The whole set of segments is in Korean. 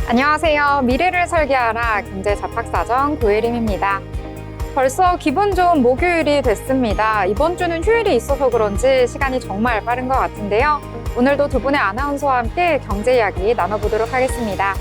안녕하세요. 미래를 설계하라 경제 잡학사정 고혜림입니다. 벌써 기분 좋은 목요일이 됐습니다. 이번 주는 휴일이 있어서 그런지 시간이 정말 빠른 것 같은데요. 오늘도 두 분의 아나운서와 함께 경제 이야기 나눠보도록 하겠습니다.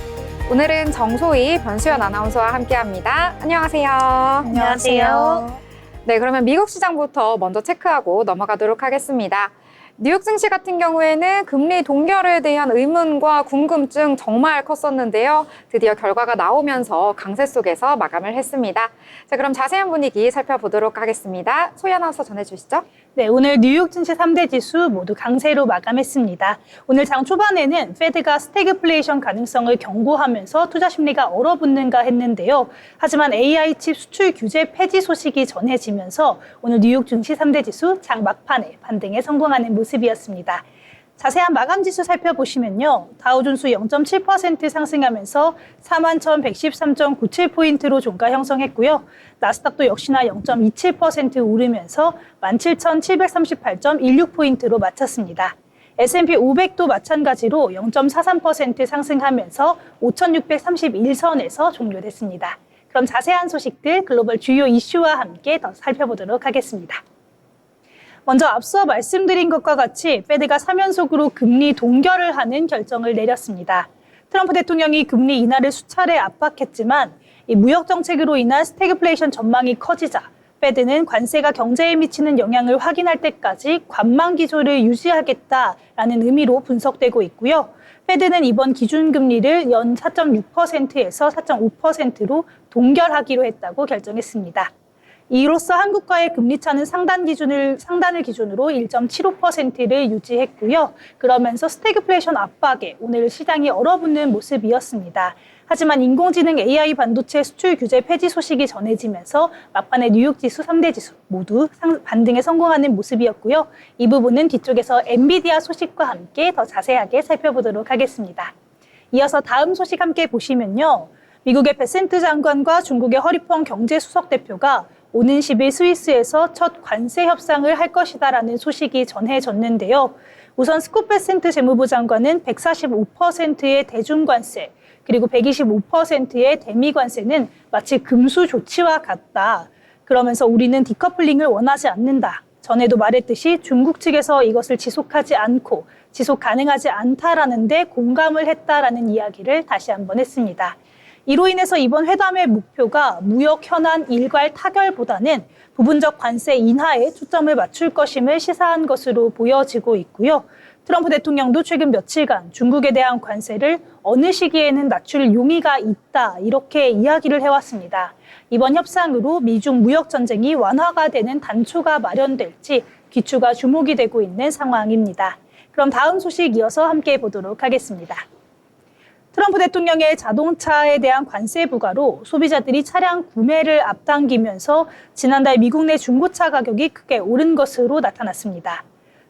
오늘은 정소희, 변수연 아나운서와 함께합니다. 안녕하세요. 안녕하세요. 네, 그러면 미국 시장부터 먼저 체크하고 넘어가도록 하겠습니다. 뉴욕 증시 같은 경우에는 금리 동결에 대한 의문과 궁금증 정말 컸었는데요. 드디어 결과가 나오면서 강세 속에서 마감을 했습니다. 자, 그럼 자세한 분위기 살펴보도록 하겠습니다. 소희 아나운서 전해주시죠. 네, 오늘 뉴욕 증시 3대 지수 모두 강세로 마감했습니다. 오늘 장 초반에는 페드가 스태그플레이션 가능성을 경고하면서 투자 심리가 얼어붙는가 했는데요. 하지만 AI 칩 수출 규제 폐지 소식이 전해지면서 오늘 뉴욕 증시 3대 지수 장 막판에 반등에 성공하는 모습이었습니다. 자세한 마감 지수 살펴보시면요. 다우존스 0.7% 상승하면서 41,113.97포인트로 종가 형성했고요. 나스닥도 역시나 0.27% 오르면서 17,738.16포인트로 마쳤습니다. S&P 500도 마찬가지로 0.43% 상승하면서 5,631선에서 종료됐습니다. 그럼 자세한 소식들 글로벌 주요 이슈와 함께 더 살펴보도록 하겠습니다. 먼저 앞서 말씀드린 것과 같이 페드가 3연속으로 금리 동결을 하는 결정을 내렸습니다. 트럼프 대통령이 금리 인하를 수차례 압박했지만 이 무역 정책으로 인한 스태그플레이션 전망이 커지자 페드는 관세가 경제에 미치는 영향을 확인할 때까지 관망 기조를 유지하겠다라는 의미로 분석되고 있고요. 페드는 이번 기준금리를 연 4.6%에서 4.5%로 동결하기로 했다고 결정했습니다. 이로써 한국과의 금리차는 상단을 기준으로 1.75%를 유지했고요. 그러면서 스태그플레이션 압박에 오늘 시장이 얼어붙는 모습이었습니다. 하지만 인공지능 AI 반도체 수출 규제 폐지 소식이 전해지면서 막판에 뉴욕 지수 3대 지수 모두 반등에 성공하는 모습이었고요. 이 부분은 뒤쪽에서 엔비디아 소식과 함께 더 자세하게 살펴보도록 하겠습니다. 이어서 다음 소식 함께 보시면요. 미국의 베센트 장관과 중국의 허리펑 경제수석대표가 오는 10일 스위스에서 첫 관세 협상을 할 것이다라는 소식이 전해졌는데요. 우선 스콧 베센트 재무부 장관은 145%의 대중관세, 그리고 125%의 대미관세는 마치 금수 조치와 같다. 그러면서 우리는 디커플링을 원하지 않는다. 전에도 말했듯이 중국 측에서 이것을 지속하지 않고 지속 가능하지 않다라는 데 공감을 했다라는 이야기를 다시 한번 했습니다. 이로 인해서 이번 회담의 목표가 무역 현안 일괄 타결보다는 부분적 관세 인하에 초점을 맞출 것임을 시사한 것으로 보여지고 있고요. 트럼프 대통령도 최근 며칠간 중국에 대한 관세를 어느 시기에는 낮출 용의가 있다 이렇게 이야기를 해왔습니다. 이번 협상으로 미중 무역 전쟁이 완화가 되는 단초가 마련될지 귀추가 주목이 되고 있는 상황입니다. 그럼 다음 소식 이어서 함께 보도록 하겠습니다. 트럼프 대통령의 자동차에 대한 관세 부과로 소비자들이 차량 구매를 앞당기면서 지난달 미국 내 중고차 가격이 크게 오른 것으로 나타났습니다.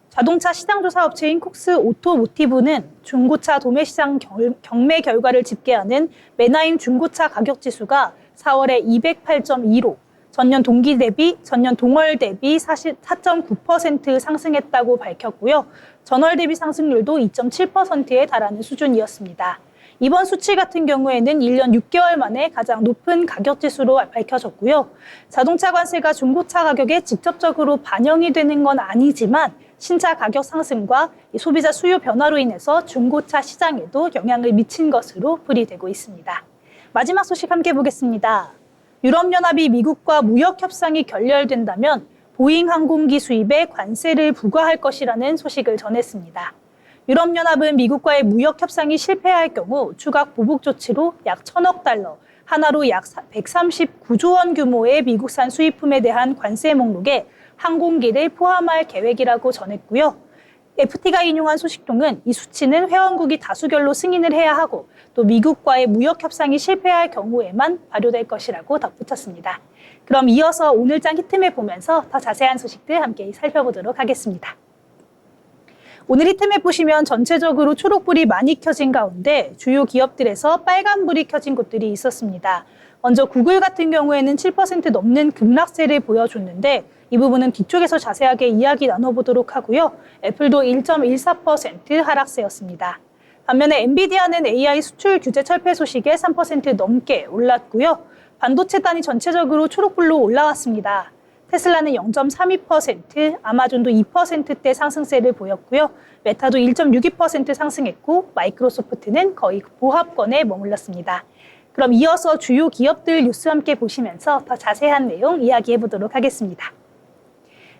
자동차 시장조사 업체인 콕스 오토모티브는 중고차 도매 시장 경매 결과를 집계하는 맨하임 중고차 가격 지수가 4월에 208.2로 전년 동월 대비 4.9% 상승했다고 밝혔고요. 전월 대비 상승률도 2.7%에 달하는 수준이었습니다. 이번 수치 같은 경우에는 1년 6개월 만에 가장 높은 가격 지수로 밝혀졌고요. 자동차 관세가 중고차 가격에 직접적으로 반영이 되는 건 아니지만 신차 가격 상승과 소비자 수요 변화로 인해서 중고차 시장에도 영향을 미친 것으로 풀이되고 있습니다. 마지막 소식 함께 보겠습니다. 유럽연합이 미국과 무역 협상이 결렬된다면 보잉 항공기 수입에 관세를 부과할 것이라는 소식을 전했습니다. 유럽연합은 미국과의 무역 협상이 실패할 경우 추가 보복 조치로 약 1,000억 달러, 하나로 약 139조 원 규모의 미국산 수입품에 대한 관세 목록에 항공기를 포함할 계획이라고 전했고요. FT가 인용한 소식통은 이 수치는 회원국이 다수결로 승인을 해야 하고 또 미국과의 무역 협상이 실패할 경우에만 발효될 것이라고 덧붙였습니다. 그럼 이어서 오늘 장 히트맵 보면서 더 자세한 소식들 함께 살펴보도록 하겠습니다. 오늘 히트맵 보시면 전체적으로 초록불이 많이 켜진 가운데 주요 기업들에서 빨간불이 켜진 곳들이 있었습니다. 먼저 구글 같은 경우에는 7% 넘는 급락세를 보여줬는데 이 부분은 뒤쪽에서 자세하게 이야기 나눠보도록 하고요. 애플도 1.14% 하락세였습니다. 반면에 엔비디아는 AI 수출 규제 철폐 소식에 3% 넘게 올랐고요. 반도체 단위 전체적으로 초록불로 올라왔습니다. 테슬라는 0.32%, 아마존도 2%대 상승세를 보였고요. 메타도 1.62% 상승했고 마이크로소프트는 거의 보합권에 머물렀습니다. 그럼 이어서 주요 기업들 뉴스 함께 보시면서 더 자세한 내용 이야기해 보도록 하겠습니다.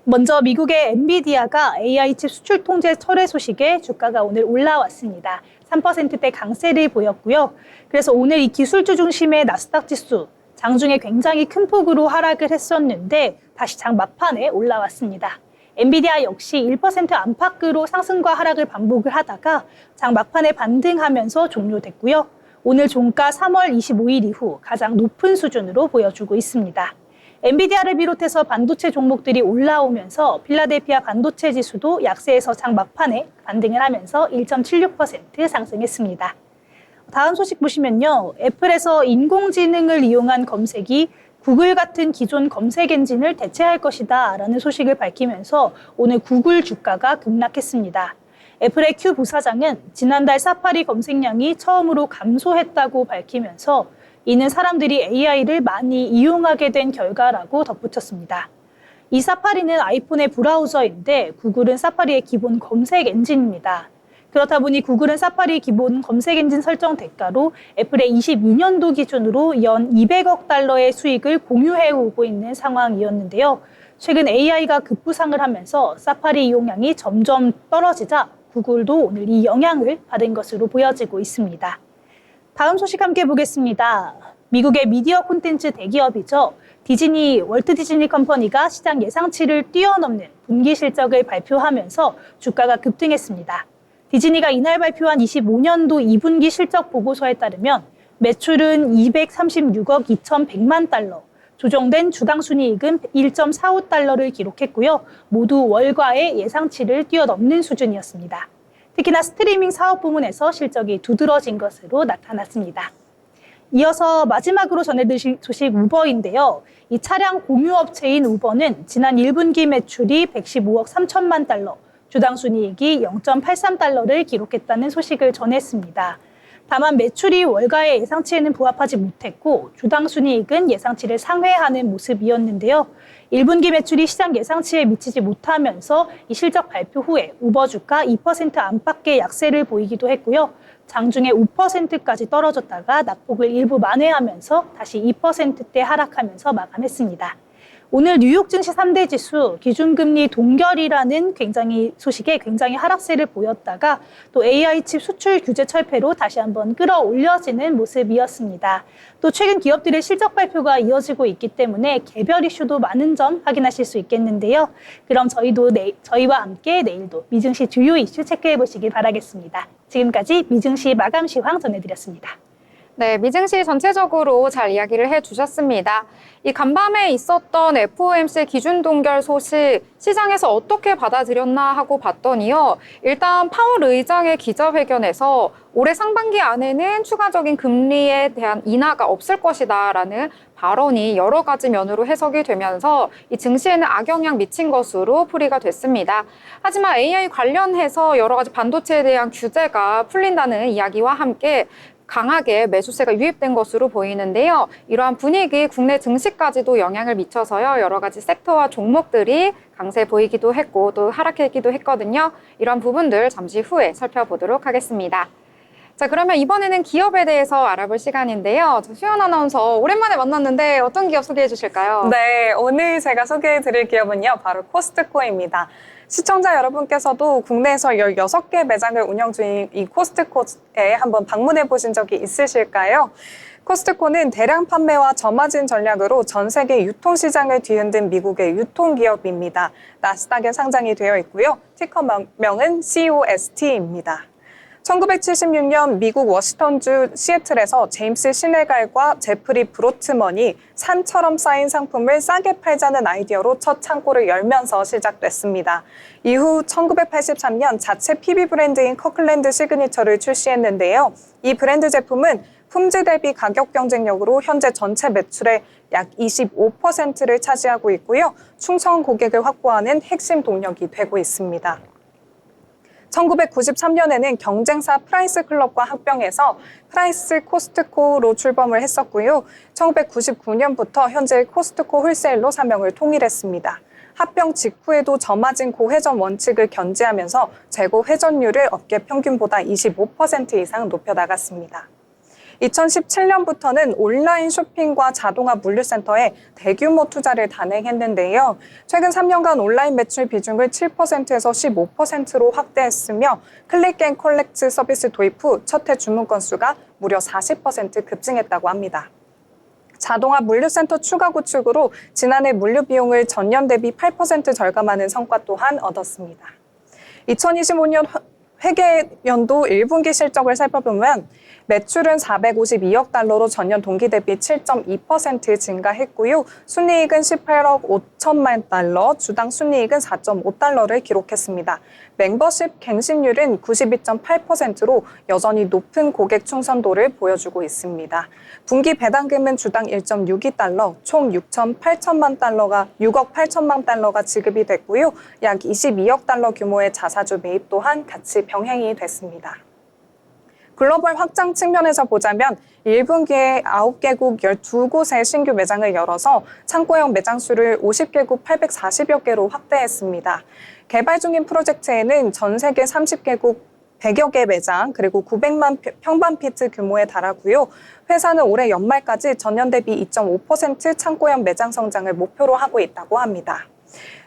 먼저 미국의 엔비디아가 AI 칩 수출 통제 철회 소식에 주가가 오늘 올라왔습니다. 3%대 강세를 보였고요. 그래서 오늘 이 기술주 중심의 나스닥 지수 장중에 굉장히 큰 폭으로 하락을 했었는데 다시 장 막판에 올라왔습니다. 엔비디아 역시 1% 안팎으로 상승과 하락을 반복을 하다가 장 막판에 반등하면서 종료됐고요. 오늘 종가 3월 25일 이후 가장 높은 수준으로 보여주고 있습니다. 엔비디아를 비롯해서 반도체 종목들이 올라오면서 필라델피아 반도체 지수도 약세에서 장 막판에 반등을 하면서 1.76% 상승했습니다. 다음 소식 보시면요. 애플에서 인공지능을 이용한 검색이 구글 같은 기존 검색 엔진을 대체할 것이다 라는 소식을 밝히면서 오늘 구글 주가가 급락했습니다. 애플의 큐 부사장은 지난달 사파리 검색량이 처음으로 감소했다고 밝히면서 이는 사람들이 AI를 많이 이용하게 된 결과라고 덧붙였습니다. 이 사파리는 아이폰의 브라우저인데 구글은 사파리의 기본 검색 엔진입니다. 그렇다 보니 구글은 사파리 기본 검색 엔진 설정 대가로 애플의 22년도 기준으로 연 200억 달러의 수익을 공유해 오고 있는 상황이었는데요. 최근 AI가 급부상을 하면서 사파리 이용량이 점점 떨어지자 구글도 오늘 이 영향을 받은 것으로 보여지고 있습니다. 다음 소식 함께 보겠습니다. 미국의 미디어 콘텐츠 대기업이죠. 디즈니, 월트 디즈니 컴퍼니가 시장 예상치를 뛰어넘는 분기 실적을 발표하면서 주가가 급등했습니다. 디즈니가 이날 발표한 25년도 2분기 실적 보고서에 따르면 매출은 236억 2,100만 달러, 조정된 주당 순이익은 1.45달러를 기록했고요. 모두 월과의 예상치를 뛰어넘는 수준이었습니다. 특히나 스트리밍 사업 부문에서 실적이 두드러진 것으로 나타났습니다. 이어서 마지막으로 전해드릴 소식 우버인데요. 이 차량 공유업체인 우버는 지난 1분기 매출이 115억 3천만 달러, 주당 순이익이 0.83달러를 기록했다는 소식을 전했습니다. 다만 매출이 월가의 예상치에는 부합하지 못했고 주당 순이익은 예상치를 상회하는 모습이었는데요. 1분기 매출이 시장 예상치에 미치지 못하면서 이 실적 발표 후에 우버 주가 2% 안팎의 약세를 보이기도 했고요. 장중에 5%까지 떨어졌다가 낙폭을 일부 만회하면서 다시 2%대 하락하면서 마감했습니다. 오늘 뉴욕 증시 3대 지수 기준금리 동결이라는 소식에 굉장히 하락세를 보였다가 또 AI 칩 수출 규제 철폐로 다시 한번 끌어올려지는 모습이었습니다. 또 최근 기업들의 실적 발표가 이어지고 있기 때문에 개별 이슈도 많은 점 확인하실 수 있겠는데요. 그럼 저희와 함께 내일도 미증시 주요 이슈 체크해 보시길 바라겠습니다. 지금까지 미증시 마감 시황 전해드렸습니다. 네, 미증시 전체적으로 잘 이야기를 해주셨습니다. 이 간밤에 있었던 FOMC 기준 동결 소식 시장에서 어떻게 받아들였나 하고 봤더니요. 일단 파월 의장의 기자회견에서 올해 상반기 안에는 추가적인 금리에 대한 인하가 없을 것이다라는 발언이 여러 가지 면으로 해석이 되면서 이 증시에는 악영향 미친 것으로 풀이가 됐습니다. 하지만 AI 관련해서 여러 가지 반도체에 대한 규제가 풀린다는 이야기와 함께 강하게 매수세가 유입된 것으로 보이는데요. 이러한 분위기 국내 증시까지도 영향을 미쳐서요. 여러 가지 섹터와 종목들이 강세 보이기도 했고 또 하락했기도 했거든요. 이런 부분들 잠시 후에 살펴보도록 하겠습니다. 자, 그러면 이번에는 기업에 대해서 알아볼 시간인데요. 수연 아나운서 오랜만에 만났는데 어떤 기업 소개해 주실까요? 네, 오늘 제가 소개해 드릴 기업은요. 바로 코스트코입니다. 시청자 여러분께서도 국내에서 16개 매장을 운영 중인 이 코스트코에 한번 방문해 보신 적이 있으실까요? 코스트코는 대량 판매와 저마진 전략으로 전 세계 유통시장을 뒤흔든 미국의 유통기업입니다. 나스닥에 상장이 되어 있고요. 티커명은 COST입니다. 1976년 미국 워싱턴주 시애틀에서 제임스 시네갈과 제프리 브로트먼이 산처럼 쌓인 상품을 싸게 팔자는 아이디어로 첫 창고를 열면서 시작됐습니다. 이후 1983년 자체 PB 브랜드인 커클랜드 시그니처를 출시했는데요. 이 브랜드 제품은 품질 대비 가격 경쟁력으로 현재 전체 매출의 약 25%를 차지하고 있고요. 충성 고객을 확보하는 핵심 동력이 되고 있습니다. 1993년에는 경쟁사 프라이스 클럽과 합병해서 프라이스 코스트코로 출범을 했었고요. 1999년부터 현재 코스트코 홀세일로 사명을 통일했습니다. 합병 직후에도 저마진 고회전 원칙을 견지하면서 재고 회전율을 업계 평균보다 25% 이상 높여나갔습니다. 2017년부터는 온라인 쇼핑과 자동화 물류센터에 대규모 투자를 단행했는데요. 최근 3년간 온라인 매출 비중을 7%에서 15%로 확대했으며 클릭 앤 컬렉트 서비스 도입 후 첫 해 주문 건수가 무려 40% 급증했다고 합니다. 자동화 물류센터 추가 구축으로 지난해 물류 비용을 전년 대비 8% 절감하는 성과 또한 얻었습니다. 2025년 회계연도 1분기 실적을 살펴보면 매출은 452억 달러로 전년 동기 대비 7.2% 증가했고요. 순이익은 18억 5천만 달러, 주당 순이익은 4.5달러를 기록했습니다. 멤버십 갱신율은 92.8%로 여전히 높은 고객 충성도를 보여주고 있습니다. 분기 배당금은 주당 1.62달러, 총 6억 8천만 달러가 지급이 됐고요. 약 22억 달러 규모의 자사주 매입 또한 같이 병행이 됐습니다. 글로벌 확장 측면에서 보자면 1분기에 9개국 12곳의 신규 매장을 열어서 창고형 매장 수를 50개국 840여 개로 확대했습니다. 개발 중인 프로젝트에는 전 세계 30개국 100여 개 매장 그리고 900만 평방피트 규모에 달하고요. 회사는 올해 연말까지 전년 대비 2.5% 창고형 매장 성장을 목표로 하고 있다고 합니다.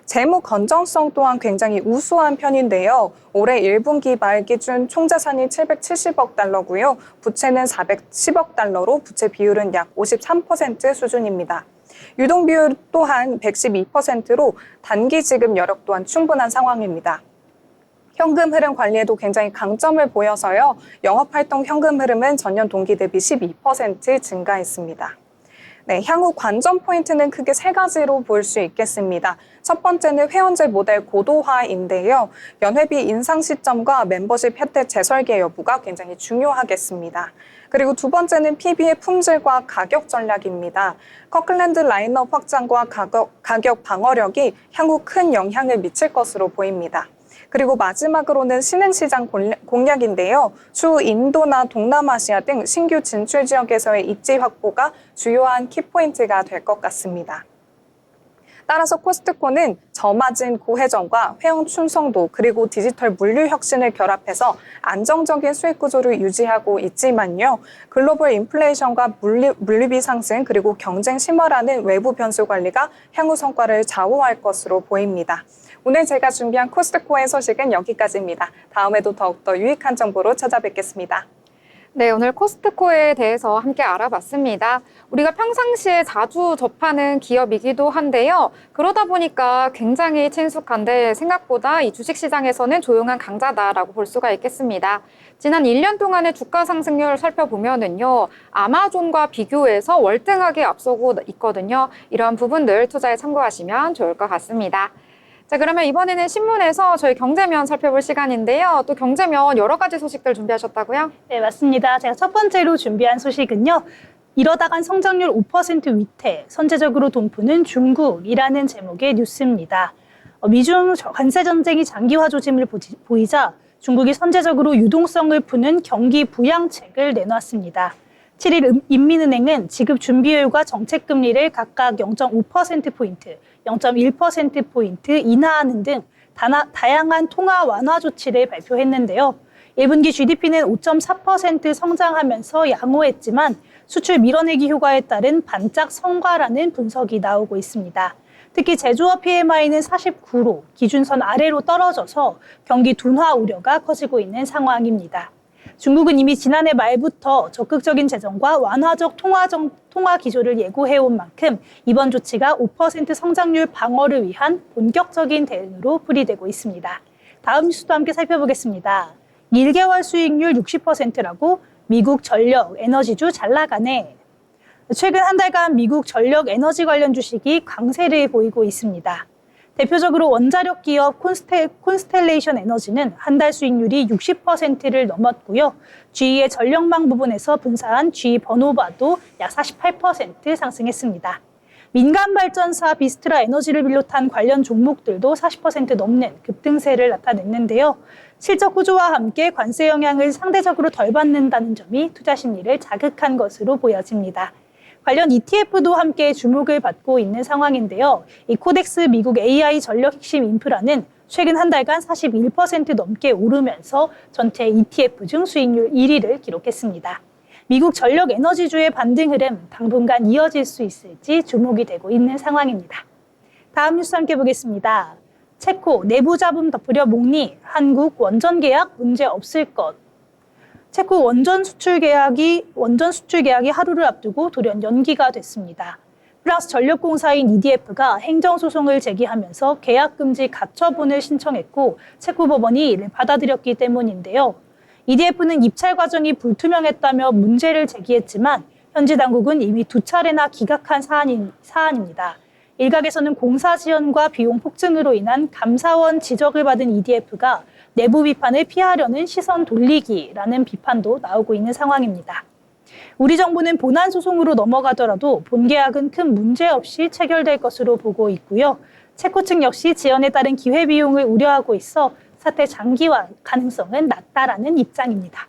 재무 건전성 또한 굉장히 우수한 편인데요. 올해 1분기 말 기준 총자산이 770억 달러고요. 부채는 410억 달러로 부채 비율은 약 53% 수준입니다. 유동 비율 또한 112%로 단기 지급 여력 또한 충분한 상황입니다. 현금 흐름 관리에도 굉장히 강점을 보여서요. 영업활동 현금 흐름은 전년 동기 대비 12% 증가했습니다. 네, 향후 관전 포인트는 크게 세 가지로 볼 수 있겠습니다. 첫 번째는 회원제 모델 고도화인데요. 연회비 인상 시점과 멤버십 혜택 재설계 여부가 굉장히 중요하겠습니다. 그리고 두 번째는 PB의 품질과 가격 전략입니다. 커클랜드 라인업 확장과 가격 방어력이 향후 큰 영향을 미칠 것으로 보입니다. 그리고 마지막으로는 신흥시장 공략인데요. 추후 인도나 동남아시아 등 신규 진출 지역에서의 입지 확보가 주요한 키포인트가 될 것 같습니다. 따라서 코스트코는 저마진 고회전과 회원 충성도 그리고 디지털 물류 혁신을 결합해서 안정적인 수익 구조를 유지하고 있지만요. 글로벌 인플레이션과 물류비 상승 그리고 경쟁 심화라는 외부 변수 관리가 향후 성과를 좌우할 것으로 보입니다. 오늘 제가 준비한 코스트코의 소식은 여기까지입니다. 다음에도 더욱더 유익한 정보로 찾아뵙겠습니다. 네, 오늘 코스트코에 대해서 함께 알아봤습니다. 우리가 평상시에 자주 접하는 기업이기도 한데요. 그러다 보니까 굉장히 친숙한데 생각보다 이 주식시장에서는 조용한 강자다라고 볼 수가 있겠습니다. 지난 1년 동안의 주가 상승률 살펴보면은요. 아마존과 비교해서 월등하게 앞서고 있거든요. 이러한 부분들 투자에 참고하시면 좋을 것 같습니다. 자, 그러면 이번에는 신문에서 저희 경제면 살펴볼 시간인데요. 또 경제면 여러 가지 소식들 준비하셨다고요? 네, 맞습니다. 제가 첫 번째로 준비한 소식은요. 이러다간 성장률 5% 위태, 선제적으로 돈 푸는 중국이라는 제목의 뉴스입니다. 미중 관세 전쟁이 장기화 조짐을 보이자 중국이 선제적으로 유동성을 푸는 경기 부양책을 내놨습니다. 7일 인민은행은 지급 준비율과 정책금리를 각각 0.5%포인트, 0.1%포인트 인하하는 등 다양한 통화 완화 조치를 발표했는데요. 1분기 GDP는 5.4% 성장하면서 양호했지만 수출 밀어내기 효과에 따른 반짝 성과라는 분석이 나오고 있습니다. 특히 제조업 PMI는 49로 기준선 아래로 떨어져서 경기 둔화 우려가 커지고 있는 상황입니다. 중국은 이미 지난해 말부터 적극적인 재정과 완화적 통화 기조를 예고해온 만큼 이번 조치가 5% 성장률 방어를 위한 본격적인 대응으로 풀이되고 있습니다. 다음 뉴스도 함께 살펴보겠습니다. 1개월 수익률 60%라고 미국 전력, 에너지주 잘 나가네. 최근 한 달간 미국 전력 에너지 관련 주식이 강세를 보이고 있습니다. 대표적으로 원자력 기업 콘스텔레이션 에너지는 한 달 수익률이 60%를 넘었고요. GE의 전력망 부분에서 분사한 GE 버노바도 약 48% 상승했습니다. 민간 발전사 비스트라 에너지를 비롯한 관련 종목들도 40% 넘는 급등세를 나타냈는데요. 실적 구조와 함께 관세 영향을 상대적으로 덜 받는다는 점이 투자 심리를 자극한 것으로 보여집니다. 관련 ETF도 함께 주목을 받고 있는 상황인데요. 이 코덱스 미국 AI 전력 핵심 인프라는 최근 한 달간 41% 넘게 오르면서 전체 ETF 중 수익률 1위를 기록했습니다. 미국 전력 에너지주의 반등 흐름 당분간 이어질 수 있을지 주목이 되고 있는 상황입니다. 다음 뉴스 함께 보겠습니다. 체코 내부 자금 덮으려 목리, 한국 원전 계약 문제 없을 것. 체코 원전 수출 계약이 하루를 앞두고 돌연 연기가 됐습니다. 프랑스 전력공사인 EDF가 행정소송을 제기하면서 계약 금지 가처분을 신청했고 체코 법원이 이를 받아들였기 때문인데요. EDF는 입찰 과정이 불투명했다며 문제를 제기했지만 현지 당국은 이미 2차례나 기각한 사안입니다. 일각에서는 공사 지연과 비용 폭증으로 인한 감사원 지적을 받은 EDF가 내부 비판을 피하려는 시선 돌리기라는 비판도 나오고 있는 상황입니다. 우리 정부는 본안 소송으로 넘어가더라도 본 계약은 큰 문제 없이 체결될 것으로 보고 있고요. 체코 측 역시 지연에 따른 기회비용을 우려하고 있어 사태 장기화 가능성은 낮다라는 입장입니다.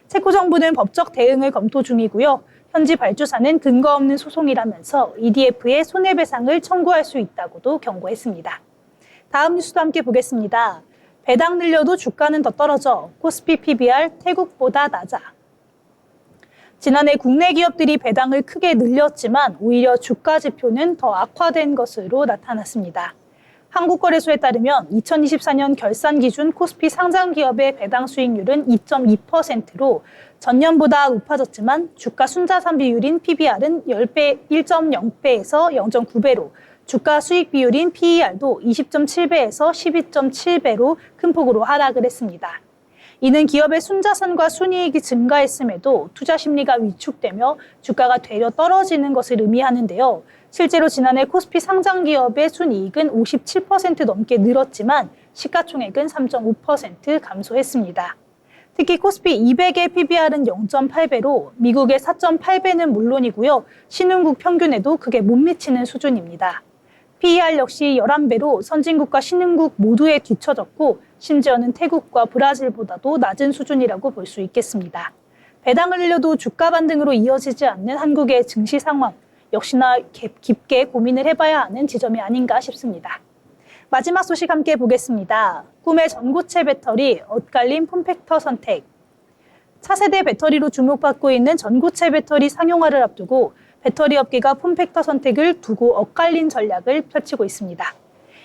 체코 정부는 법적 대응을 검토 중이고요. 현지 발주사는 근거 없는 소송이라면서 EDF의 손해배상을 청구할 수 있다고도 경고했습니다. 다음 뉴스도 함께 보겠습니다. 배당 늘려도 주가는 더 떨어져 코스피 PBR 태국보다 낮아. 지난해 국내 기업들이 배당을 크게 늘렸지만 오히려 주가 지표는 더 악화된 것으로 나타났습니다. 한국거래소에 따르면 2024년 결산 기준 코스피 상장 기업의 배당 수익률은 2.2%로 전년보다 높아졌지만 주가 순자산 비율인 PBR은 1.0배에서 0.9배로 주가 수익 비율인 PER도 20.7배에서 12.7배로 큰 폭으로 하락을 했습니다. 이는 기업의 순자산과 순이익이 증가했음에도 투자 심리가 위축되며 주가가 되려 떨어지는 것을 의미하는데요. 실제로 지난해 코스피 상장 기업의 순이익은 57% 넘게 늘었지만 시가총액은 3.5% 감소했습니다. 특히 코스피 200의 PBR은 0.8배로 미국의 4.8배는 물론이고요. 신흥국 평균에도 크게 못 미치는 수준입니다. PER 역시 11배로 선진국과 신흥국 모두에 뒤처졌고 심지어는 태국과 브라질보다도 낮은 수준이라고 볼 수 있겠습니다. 배당을 늘려도 주가 반등으로 이어지지 않는 한국의 증시 상황 역시나 깊게 고민을 해봐야 하는 지점이 아닌가 싶습니다. 마지막 소식 함께 보겠습니다. 꿈의 전고체 배터리 엇갈린 폼팩터 선택. 차세대 배터리로 주목받고 있는 전고체 배터리 상용화를 앞두고 배터리 업계가 폼팩터 선택을 두고 엇갈린 전략을 펼치고 있습니다.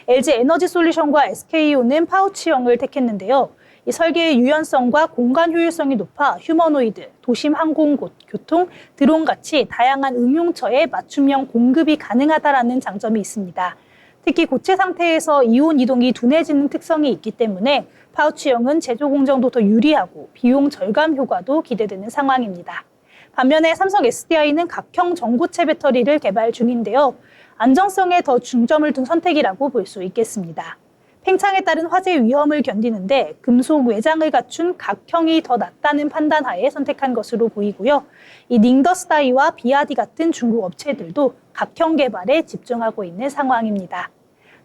LG 에너지 솔루션과 SK온은 파우치형을 택했는데요. 이 설계의 유연성과 공간 효율성이 높아 휴머노이드, 도심 항공교통, 드론 같이 다양한 응용처에 맞춤형 공급이 가능하다라는 장점이 있습니다. 특히 고체 상태에서 이온 이동이 둔해지는 특성이 있기 때문에 파우치형은 제조 공정도 더 유리하고 비용 절감 효과도 기대되는 상황입니다. 반면에 삼성 SDI는 각형 전고체 배터리를 개발 중인데요. 안정성에 더 중점을 둔 선택이라고 볼 수 있겠습니다. 팽창에 따른 화재 위험을 견디는데 금속 외장을 갖춘 각형이 더 낫다는 판단하에 선택한 것으로 보이고요. 이 닝더스다이와 비아디 같은 중국 업체들도 각형 개발에 집중하고 있는 상황입니다.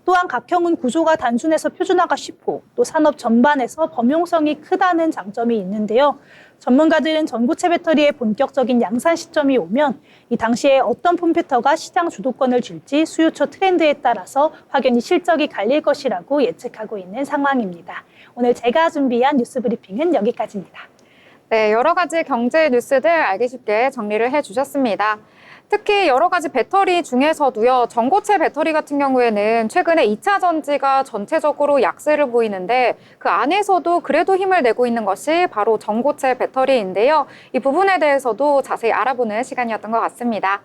또한 각형은 구조가 단순해서 표준화가 쉽고 또 산업 전반에서 범용성이 크다는 장점이 있는데요. 전문가들은 전고체 배터리의 본격적인 양산 시점이 오면 이 당시에 어떤 폼팩터가 시장 주도권을 쥘지 수요처 트렌드에 따라서 확연히 실적이 갈릴 것이라고 예측하고 있는 상황입니다. 오늘 제가 준비한 뉴스 브리핑은 여기까지입니다. 네, 여러 가지 경제 뉴스들 알기 쉽게 정리를 해주셨습니다. 특히 여러 가지 배터리 중에서도요, 전고체 배터리 같은 경우에는 최근에 2차 전지가 전체적으로 약세를 보이는데 그 안에서도 그래도 힘을 내고 있는 것이 바로 전고체 배터리인데요. 이 부분에 대해서도 자세히 알아보는 시간이었던 것 같습니다.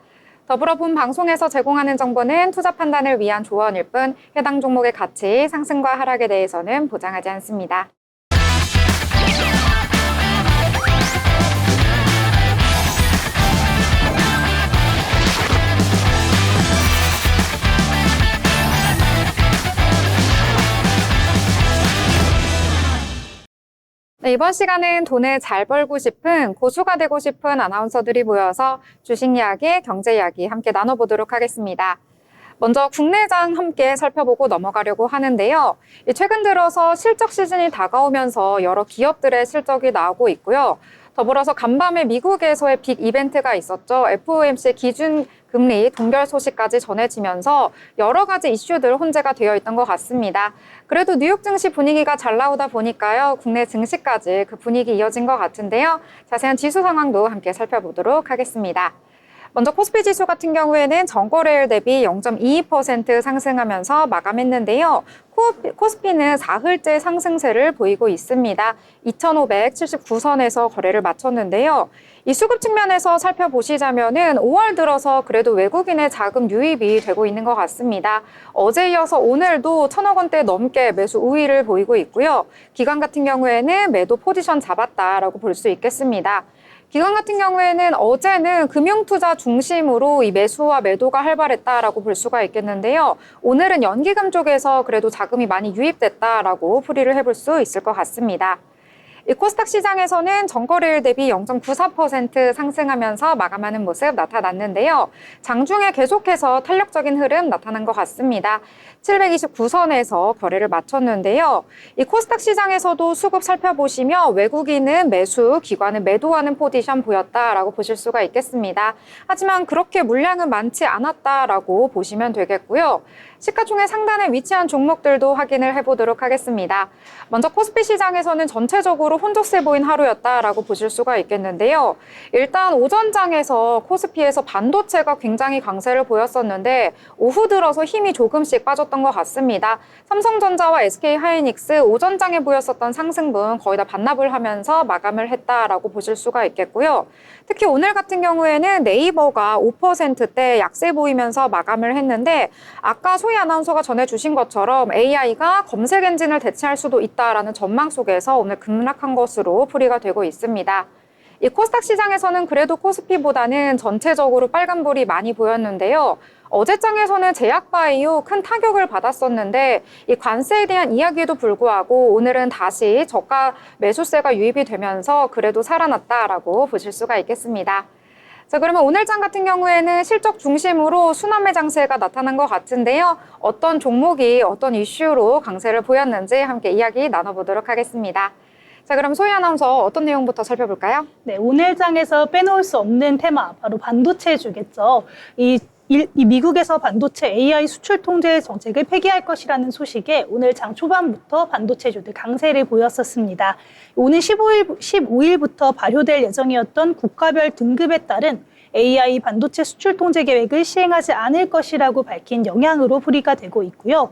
더불어 본 방송에서 제공하는 정보는 투자 판단을 위한 조언일 뿐 해당 종목의 가치, 상승과 하락에 대해서는 보장하지 않습니다. 네, 이번 시간은 돈을 잘 벌고 싶은 고수가 되고 싶은 아나운서들이 모여서 주식 이야기, 경제 이야기 함께 나눠보도록 하겠습니다. 먼저 국내장 함께 살펴보고 넘어가려고 하는데요. 최근 들어서 실적 시즌이 다가오면서 여러 기업들의 실적이 나오고 있고요. 더불어서 간밤에 미국에서의 빅 이벤트가 있었죠. FOMC 기준 금리 동결 소식까지 전해지면서 여러 가지 이슈들 혼재가 되어 있던 것 같습니다. 그래도 뉴욕 증시 분위기가 잘 나오다 보니까요. 국내 증시까지 그 분위기 이어진 것 같은데요. 자세한 지수 상황도 함께 살펴보도록 하겠습니다. 먼저 코스피 지수 같은 경우에는 전거래일 대비 0.22% 상승하면서 마감했는데요. 코스피는 사흘째 상승세를 보이고 있습니다. 2,579선에서 거래를 마쳤는데요. 이 수급 측면에서 살펴보시자면은 5월 들어서 그래도 외국인의 자금 유입이 되고 있는 것 같습니다. 어제 이어서 오늘도 1,000억 원대 넘게 매수 우위를 보이고 있고요. 기관 같은 경우에는 매도 포지션 잡았다라고 볼 수 있겠습니다. 기관 같은 경우에는 어제는 금융투자 중심으로 이 매수와 매도가 활발했다라고 볼 수가 있겠는데요. 오늘은 연기금 쪽에서 그래도 자금이 많이 유입됐다라고 풀이를 해볼 수 있을 것 같습니다. 이 코스닥 시장에서는 전거래일 대비 0.94% 상승하면서 마감하는 모습 나타났는데요. 장중에 계속해서 탄력적인 흐름 나타난 것 같습니다. 729선에서 거래를 마쳤는데요. 이 코스닥 시장에서도 수급 살펴보시며 외국인은 매수, 기관은 매도하는 포지션 보였다라고 보실 수가 있겠습니다. 하지만 그렇게 물량은 많지 않았다라고 보시면 되겠고요. 시가총액 상단에 위치한 종목들도 확인을 해보도록 하겠습니다. 먼저 코스피 시장에서는 전체적으로 혼조세 보인 하루였다라고 보실 수가 있겠는데요. 일단 오전장에서 코스피에서 반도체가 굉장히 강세를 보였었는데 오후 들어서 힘이 조금씩 빠졌던 것 같습니다. 삼성전자와 SK하이닉스 오전장에 보였었던 상승분 거의 다 반납을 하면서 마감을 했다라고 보실 수가 있겠고요. 특히 오늘 같은 경우에는 네이버가 5%대 약세 보이면서 마감을 했는데 아까 소희 아나운서가 전해주신 것처럼 AI가 검색 엔진을 대체할 수도 있다라는 전망 속에서 오늘 급락한 것으로 풀이가 되고 있습니다. 이 코스닥 시장에서는 그래도 코스피보다는 전체적으로 빨간불이 많이 보였는데요. 어제장에서는 제약바이오 큰 타격을 받았었는데 이 관세에 대한 이야기에도 불구하고 오늘은 다시 저가 매수세가 유입이 되면서 그래도 살아났다라고 보실 수가 있겠습니다. 자, 그러면 오늘 장 같은 경우에는 실적 중심으로 순환매 장세가 나타난 것 같은데요. 어떤 종목이 어떤 이슈로 강세를 보였는지 함께 이야기 나눠보도록 하겠습니다. 자, 그럼 소희 아나운서 어떤 내용부터 살펴볼까요? 네, 오늘 장에서 빼놓을 수 없는 테마, 바로 반도체주겠죠. 이 미국에서 반도체 AI 수출 통제 정책을 폐기할 것이라는 소식에 오늘 장 초반부터 반도체주들 강세를 보였었습니다. 오늘 15일부터 발효될 예정이었던 국가별 등급에 따른 AI 반도체 수출 통제 계획을 시행하지 않을 것이라고 밝힌 영향으로 풀이가 되고 있고요.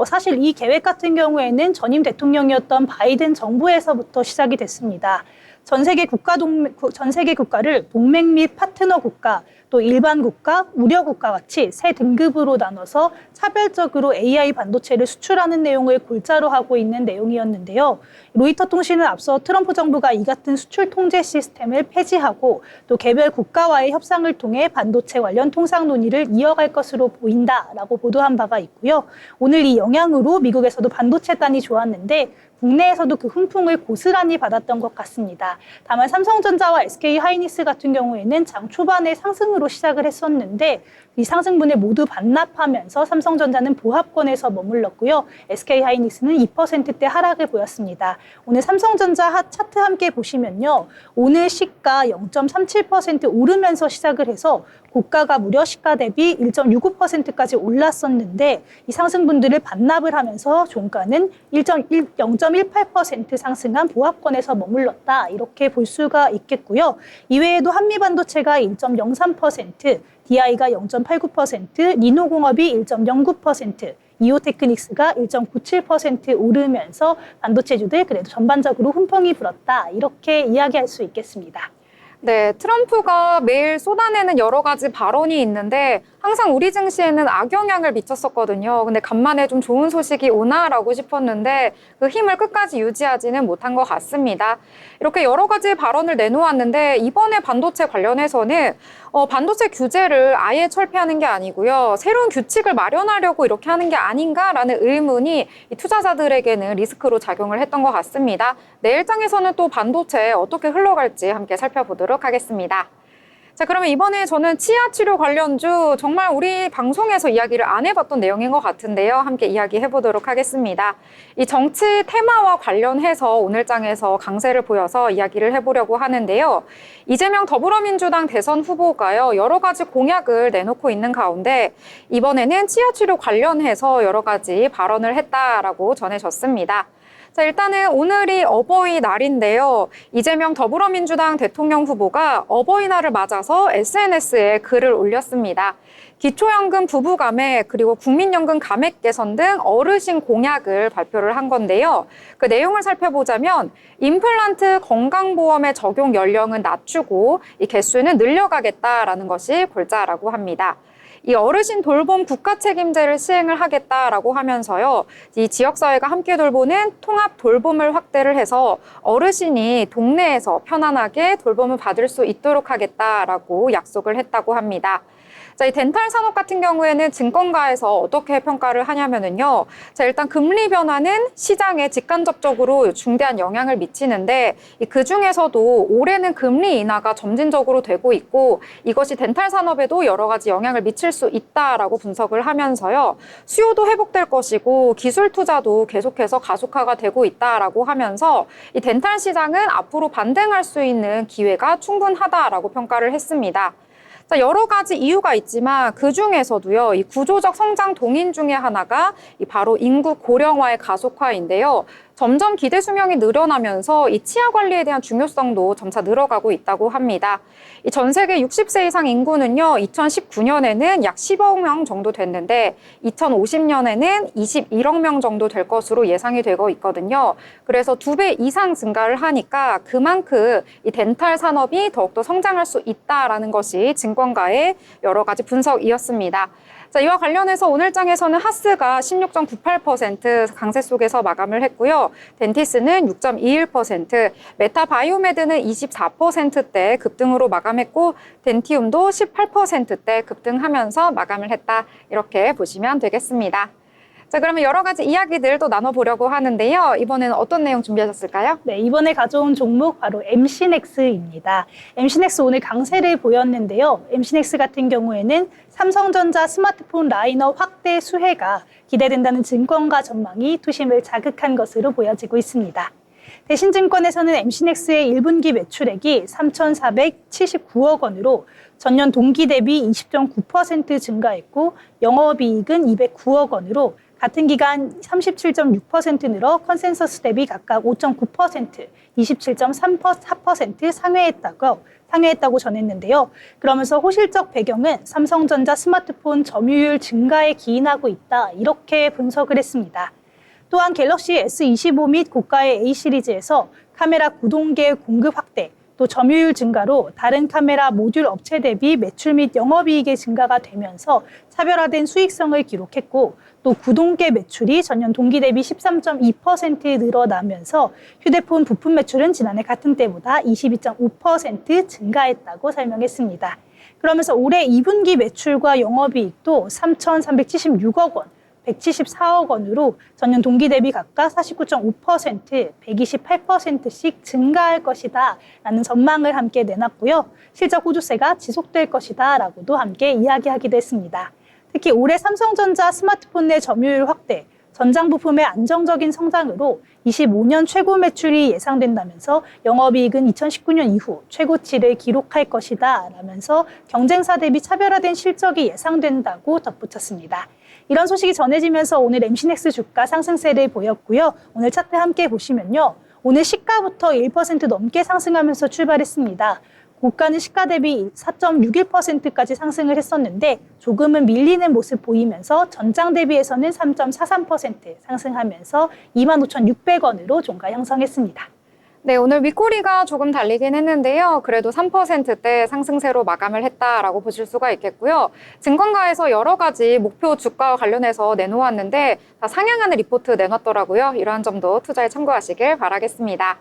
사실 이 계획 같은 경우에는 전임 대통령이었던 바이든 정부에서부터 시작이 됐습니다. 전 세계 국가를 동맹 및 파트너 국가, 또 일반 국가, 우려 국가 같이 세 등급으로 나눠서 차별적으로 AI 반도체를 수출하는 내용을 골자로 하고 있는 내용이었는데요. 로이터 통신은 앞서 트럼프 정부가 이 같은 수출 통제 시스템을 폐지하고 또 개별 국가와의 협상을 통해 반도체 관련 통상 논의를 이어갈 것으로 보인다라고 보도한 바가 있고요. 오늘 이 영향으로 미국에서도 반도체단이 좋았는데 국내에서도 그 훈풍을 고스란히 받았던 것 같습니다. 다만 삼성전자와 SK하이닉스 같은 경우에는 장 초반에 상승으로 시작을 했었는데 이 상승분을 모두 반납하면서 삼성전자는 보합권에서 머물렀고요. SK하이닉스는 2%대 하락을 보였습니다. 오늘 삼성전자 차트 함께 보시면요. 오늘 시가 0.37% 오르면서 시작을 해서 고가가 무려 시가 대비 1.65%까지 올랐었는데 이 상승분들을 반납을 하면서 종가는 0.18% 상승한 보합권에서 머물렀다. 이렇게 볼 수가 있겠고요. 이외에도 한미반도체가 1.03%, DI가 0.89%, 니노공업이 1.09%, 이오테크닉스가 1.97% 오르면서 반도체주들 그래도 전반적으로 훈풍이 불었다. 이렇게 이야기할 수 있겠습니다. 네, 트럼프가 매일 쏟아내는 여러 가지 발언이 있는데 항상 우리 증시에는 악영향을 미쳤었거든요. 근데 간만에 좀 좋은 소식이 오나라고 싶었는데 그 힘을 끝까지 유지하지는 못한 것 같습니다. 이렇게 여러 가지 발언을 내놓았는데 이번에 반도체 관련해서는 반도체 규제를 아예 철폐하는 게 아니고요. 새로운 규칙을 마련하려고 이렇게 하는 게 아닌가라는 의문이 이 투자자들에게는 리스크로 작용을 했던 것 같습니다. 내일장에서는 또 반도체 어떻게 흘러갈지 함께 살펴보도록 하겠습니다. 자, 그러면 이번에 저는 치아 치료 관련주 정말 우리 방송에서 이야기를 안 해봤던 내용인 것 같은데요. 함께 이야기해 보도록 하겠습니다. 이 정치 테마와 관련해서 오늘 장에서 강세를 보여서 이야기를 해보려고 하는데요. 이재명 더불어민주당 대선 후보가요, 여러 가지 공약을 내놓고 있는 가운데 이번에는 치아 치료 관련해서 여러 가지 발언을 했다라고 전해졌습니다. 자, 일단은 오늘이 어버이날인데요. 이재명 더불어민주당 대통령 후보가 어버이날을 맞아서 SNS에 글을 올렸습니다. 기초연금 부부감액 그리고 국민연금 감액 개선 등 어르신 공약을 발표를 한 건데요. 그 내용을 살펴보자면 임플란트 건강보험의 적용 연령은 낮추고 이 개수는 늘려가겠다라는 것이 골자라고 합니다. 이 어르신 돌봄 국가 책임제를 시행을 하겠다라고 하면서요. 이 지역사회가 함께 돌보는 통합 돌봄을 확대를 해서 어르신이 동네에서 편안하게 돌봄을 받을 수 있도록 하겠다라고 약속을 했다고 합니다. 자, 이 덴탈 산업 같은 경우에는 증권가에서 어떻게 평가를 하냐면은요. 자, 일단 금리 변화는 시장에 직간접적으로 중대한 영향을 미치는데 그 중에서도 올해는 금리 인하가 점진적으로 되고 있고 이것이 덴탈 산업에도 여러 가지 영향을 미칠 수 있다라고 분석을 하면서요. 수요도 회복될 것이고 기술 투자도 계속해서 가속화가 되고 있다라고 하면서 이 덴탈 시장은 앞으로 반등할 수 있는 기회가 충분하다라고 평가를 했습니다. 자, 여러 가지 이유가 있지만 그 중에서도요, 이 구조적 성장 동인 중에 하나가 바로 인구 고령화의 가속화인데요. 점점 기대 수명이 늘어나면서 이 치아 관리에 대한 중요성도 점차 늘어가고 있다고 합니다. 이 전 세계 60세 이상 인구는요, 2019년에는 약 10억 명 정도 됐는데 2050년에는 21억 명 정도 될 것으로 예상이 되고 있거든요. 그래서 2배 이상 증가를 하니까 그만큼 이 덴탈 산업이 더욱더 성장할 수 있다라는 것이 증권가의 여러 가지 분석이었습니다. 자, 이와 관련해서 오늘 장에서는 하스가 16.98% 강세 속에서 마감을 했고요. 덴티스는 6.21%, 메타바이오메드는 24%대 급등으로 마감했고 덴티움도 18%대 급등하면서 마감을 했다. 이렇게 보시면 되겠습니다. 자, 그러면 여러 가지 이야기들 또 나눠보려고 하는데요. 이번에는 어떤 내용 준비하셨을까요? 네, 이번에 가져온 종목 바로 MC넥스입니다. MC넥스 오늘 강세를 보였는데요. MC넥스 같은 경우에는 삼성전자 스마트폰 라인업 확대 수혜가 기대된다는 증권가 전망이 투심을 자극한 것으로 보여지고 있습니다. 대신증권에서는 MC넥스의 1분기 매출액이 3,479억 원으로 전년 동기 대비 20.9% 증가했고 영업이익은 209억 원으로 같은 기간 37.6% 늘어 컨센서스 대비 각각 5.9%, 27.4% 상회했다고 전했는데요. 그러면서 호실적 배경은 삼성전자 스마트폰 점유율 증가에 기인하고 있다. 이렇게 분석을 했습니다. 또한 갤럭시 S25 및 고가의 A 시리즈에서 카메라 구동계 공급 확대, 또 점유율 증가로 다른 카메라 모듈 업체 대비 매출 및 영업이익의 증가가 되면서 차별화된 수익성을 기록했고 또 구동계 매출이 전년 동기 대비 13.2% 늘어나면서 휴대폰 부품 매출은 지난해 같은 때보다 22.5% 증가했다고 설명했습니다. 그러면서 올해 2분기 매출과 영업이익도 3,376억 원, 174억 원으로 전년 동기 대비 각각 49.5%, 128%씩 증가할 것이다 라는 전망을 함께 내놨고요. 실적 호조세가 지속될 것이다 라고도 함께 이야기하기도 했습니다. 특히 올해 삼성전자 스마트폰 내 점유율 확대, 전장 부품의 안정적인 성장으로 25년 최고 매출이 예상된다면서 영업이익은 2019년 이후 최고치를 기록할 것이다 라면서 경쟁사 대비 차별화된 실적이 예상된다고 덧붙였습니다. 이런 소식이 전해지면서 오늘 MC넥스 주가 상승세를 보였고요. 오늘 차트 함께 보시면요. 오늘 시가부터 1% 넘게 상승하면서 출발했습니다. 고가는 시가 대비 4.61%까지 상승을 했었는데 조금은 밀리는 모습 보이면서 전장 대비해서는 3.43% 상승하면서 25,600원으로 종가 형성했습니다. 네, 오늘 윗꼬리가 조금 달리긴 했는데요. 그래도 3%대 상승세로 마감을 했다라고 보실 수가 있겠고요. 증권가에서 여러 가지 목표 주가와 관련해서 내놓았는데 다 상향하는 리포트 내놨더라고요. 이러한 점도 투자에 참고하시길 바라겠습니다.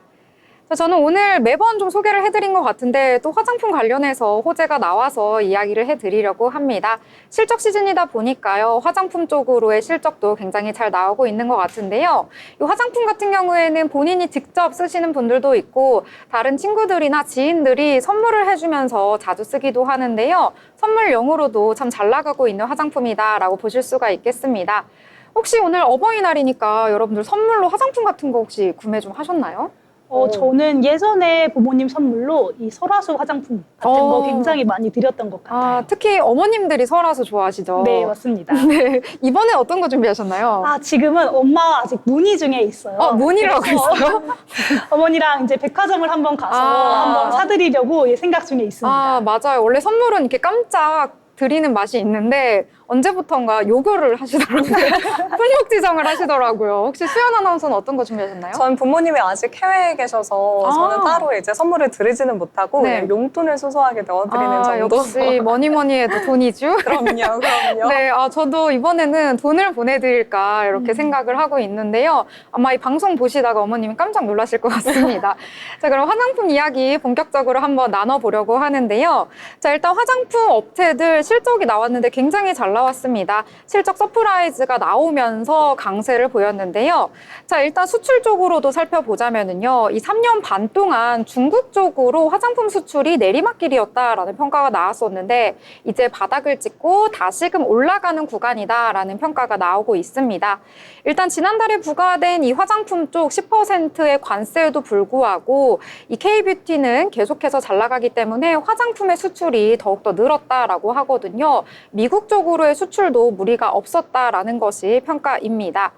저는 오늘 매번 좀 소개를 해드린 것 같은데 또 화장품 관련해서 호재가 나와서 이야기를 해드리려고 합니다. 실적 시즌이다 보니까요. 화장품 쪽으로의 실적도 굉장히 잘 나오고 있는 것 같은데요. 이 화장품 같은 경우에는 본인이 직접 쓰시는 분들도 있고 다른 친구들이나 지인들이 선물을 해주면서 자주 쓰기도 하는데요. 선물용으로도 참 잘 나가고 있는 화장품이다라고 보실 수가 있겠습니다. 혹시 오늘 어버이날이니까 여러분들 선물로 화장품 같은 거 혹시 구매 좀 하셨나요? 저는 예전에 부모님 선물로 이 설화수 화장품 같은 거 굉장히 많이 드렸던 것 같아요. 특히 어머님들이 설화수 좋아하시죠? 네, 맞습니다. 네. 이번에 어떤 거 준비하셨나요? 지금은 엄마가 아직 문의 중에 있어요. 문의를 하고 그래서 있어요? 어머니랑 이제 백화점을 한번 가서 한번 사드리려고 생각 중에 있습니다. 맞아요. 원래 선물은 이렇게 깜짝 드리는 맛이 있는데 언제부턴가 요구를 하시더라고요. 품목 지정을 하시더라고요. 혹시 수연 아나운서는 어떤 거 준비하셨나요? 전 부모님이 아직 해외에 계셔서 저는 따로 이제 선물을 드리지는 못하고 네. 그냥 용돈을 소소하게 넣어드리는 정도. 역시 뭐니 해도 돈이죠. 그럼요. 네, 저도 이번에는 돈을 보내드릴까 이렇게 생각을 하고 있는데요. 아마 이 방송 보시다가 어머님이 깜짝 놀라실 것 같습니다. 자, 그럼 화장품 이야기 본격적으로 한번 나눠보려고 하는데요. 자, 일단 화장품 업체들 실적이 나왔는데 굉장히 잘 나왔습니다. 실적 서프라이즈가 나오면서 강세를 보였는데요. 자, 일단 수출 쪽으로도 살펴보자면은요. 이 3년 반 동안 중국 쪽으로 화장품 수출이 내리막길이었다라는 평가가 나왔었는데 이제 바닥을 찍고 다시금 올라가는 구간이다라는 평가가 나오고 있습니다. 일단 지난달에 부과된 이 화장품 쪽 10%의 관세에도 불구하고 이 K뷰티는 계속해서 잘 나가기 때문에 화장품의 수출이 더욱더 늘었다라고 하거든요. 미국 쪽으로의 수출도 무리가 없었다라는 것이 평가입니다.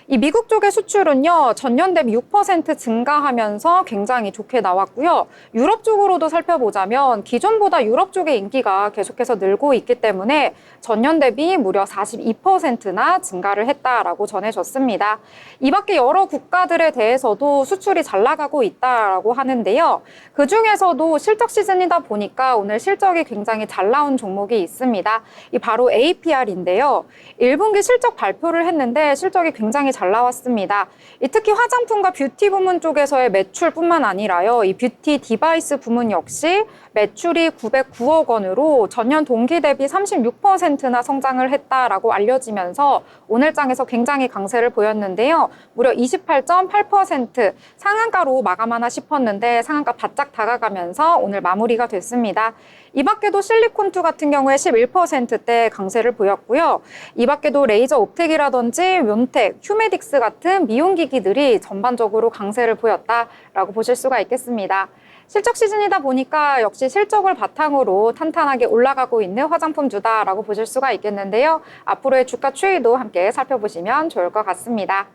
이 미국 쪽의 수출은요, 전년 대비 6% 증가하면서 굉장히 좋게 나왔고요. 유럽 쪽으로도 살펴보자면 기존보다 유럽 쪽의 인기가 계속해서 늘고 있기 때문에 전년 대비 무려 42%나 증가를 했다라고 전해졌습니다. 이 밖에 여러 국가들에 대해서도 수출이 잘 나가고 있다라고 하는데요. 그 중에서도 실적 시즌이다 보니까 오늘 실적이 굉장히 잘 나온 종목이 있습니다. 이 바로 APR인데요. 1분기 실적 발표를 했는데 실적이 굉장히 잘 나왔습니다. 특히 화장품과 뷰티 부문 쪽에서의 매출뿐만 아니라요. 이 뷰티 디바이스 부문 역시 매출이 909억 원으로 전년 동기 대비 36%나 성장을 했다라고 알려지면서 오늘장에서 굉장히 강세를 보였는데요. 무려 28.8% 상한가로 마감하나 싶었는데 상한가 바짝 다가가면서 오늘 마무리가 됐습니다. 이 밖에도 실리콘2 같은 경우에 11%대 강세를 보였고요. 이 밖에도 레이저 옵텍이라든지 뮨텍, 휴메딕스 같은 미용기기들이 전반적으로 강세를 보였다라고 보실 수가 있겠습니다. 실적 시즌이다 보니까 역시 실적을 바탕으로 탄탄하게 올라가고 있는 화장품주다라고 보실 수가 있겠는데요. 앞으로의 주가 추이도 함께 살펴보시면 좋을 것 같습니다.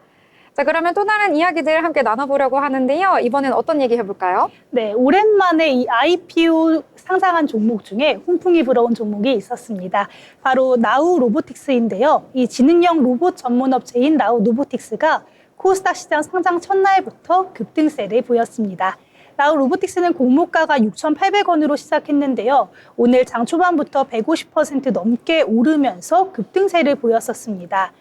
자, 그러면 또 다른 이야기들 함께 나눠보려고 하는데요. 이번엔 어떤 얘기 해볼까요? 네, 오랜만에 이 IPO 상장한 종목 중에 훈풍이 불어온 종목이 있었습니다. 바로 나우 로보틱스인데요. 이 지능형 로봇 전문 업체인 나우 로보틱스가 코스닥 시장 상장 첫날부터 급등세를 보였습니다. 나우 로보틱스는 공모가가 6,800원으로 시작했는데요. 오늘 장 초반부터 150% 넘게 오르면서 급등세를 보였었습니다.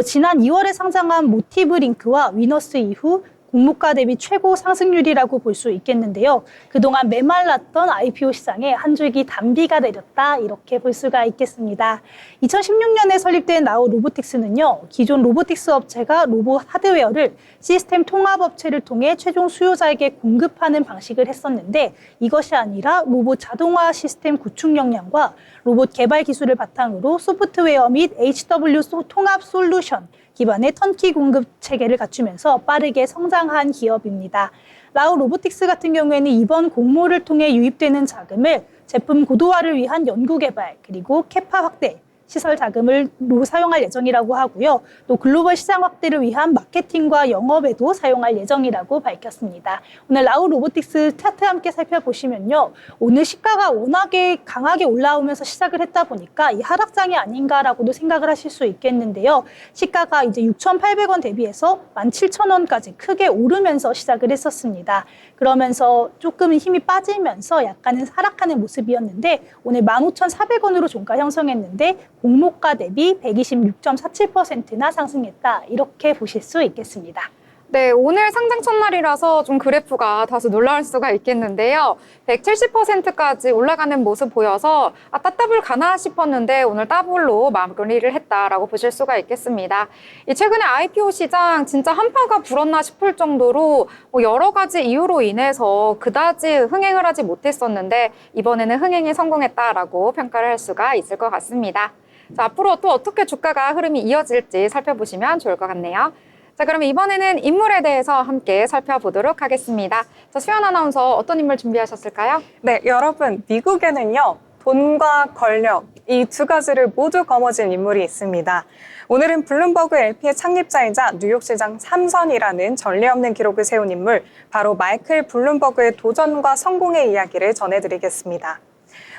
지난 2월에 상장한 모티브링크와 위너스 이후 공모가 대비 최고 상승률이라고 볼 수 있겠는데요. 그동안 메말랐던 IPO 시장에 한 줄기 단비가 내렸다 이렇게 볼 수가 있겠습니다. 2016년에 설립된 나우 로보틱스는요. 기존 로보틱스 업체가 로봇 하드웨어를 시스템 통합 업체를 통해 최종 수요자에게 공급하는 방식을 했었는데 이것이 아니라 로봇 자동화 시스템 구축 역량과 로봇 개발 기술을 바탕으로 소프트웨어 및 HW 통합 솔루션 기반의 턴키 공급 체계를 갖추면서 빠르게 성장한 기업입니다. 나우 로보틱스 같은 경우에는 이번 공모를 통해 유입되는 자금을 제품 고도화를 위한 연구개발 그리고 캐파 확대, 시설 자금을 사용할 예정이라고 하고요. 또 글로벌 시장 확대를 위한 마케팅과 영업에도 사용할 예정이라고 밝혔습니다. 오늘 나우 로보틱스 차트 함께 살펴보시면요. 오늘 시가가 워낙에 강하게 올라오면서 시작을 했다 보니까 이 하락장이 아닌가라고도 생각을 하실 수 있겠는데요. 시가가 이제 6,800원 대비해서 17,000원까지 크게 오르면서 시작을 했었습니다. 그러면서 조금 힘이 빠지면서 약간은 하락하는 모습이었는데 오늘 15,400원으로 종가 형성했는데 공모가 대비 126.47%나 상승했다. 이렇게 보실 수 있겠습니다. 네, 오늘 상장 첫날이라서 좀 그래프가 다소 놀라울 수가 있겠는데요. 170%까지 올라가는 모습 보여서 따따블 가나 싶었는데 오늘 따블로 마무리를 했다라고 보실 수가 있겠습니다. 이 최근에 IPO 시장 진짜 한파가 불었나 싶을 정도로 여러 가지 이유로 인해서 그다지 흥행을 하지 못했었는데 이번에는 흥행에 성공했다라고 평가를 할 수가 있을 것 같습니다. 자, 앞으로 또 어떻게 주가가 흐름이 이어질지 살펴보시면 좋을 것 같네요. 자, 그럼 이번에는 인물에 대해서 함께 살펴보도록 하겠습니다. 자, 수연 아나운서 어떤 인물 준비하셨을까요? 네, 여러분, 미국에는요, 돈과 권력, 이 두 가지를 모두 거머쥔 인물이 있습니다. 오늘은 블룸버그 LP의 창립자이자 뉴욕시장 3선이라는 전례 없는 기록을 세운 인물, 바로 마이클 블룸버그의 도전과 성공의 이야기를 전해드리겠습니다.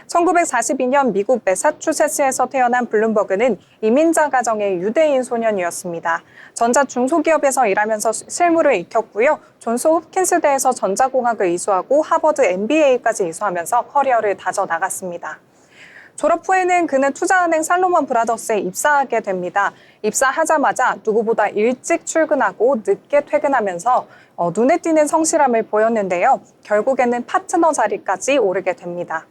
1942년 미국 매사추세츠에서 태어난 블룸버그는 이민자 가정의 유대인 소년이었습니다. 전자 중소기업에서 일하면서 실무를 익혔고요. 존스 홉킨스대에서 전자공학을 이수하고 하버드 MBA까지 이수하면서 커리어를 다져나갔습니다. 졸업 후에는 그는 투자은행 살로몬 브라더스에 입사하게 됩니다. 입사하자마자 누구보다 일찍 출근하고 늦게 퇴근하면서 눈에 띄는 성실함을 보였는데요. 결국에는 파트너 자리까지 오르게 됩니다.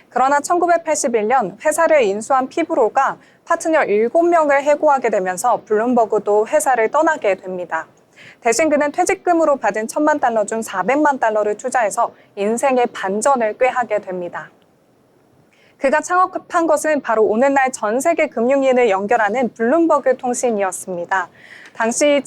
그러나 1981년 회사를 인수한 피브로가 파트너 7명을 해고하게 되면서 블룸버그도 회사를 떠나게 됩니다. 대신 그는 퇴직금으로 받은 $10,000 중 $400만 투자해서 인생의 반전을 꾀하게 됩니다. 그가 창업한 것은 바로 오늘날 전 세계 금융인을 연결하는 블룸버그 통신이었습니다. 당시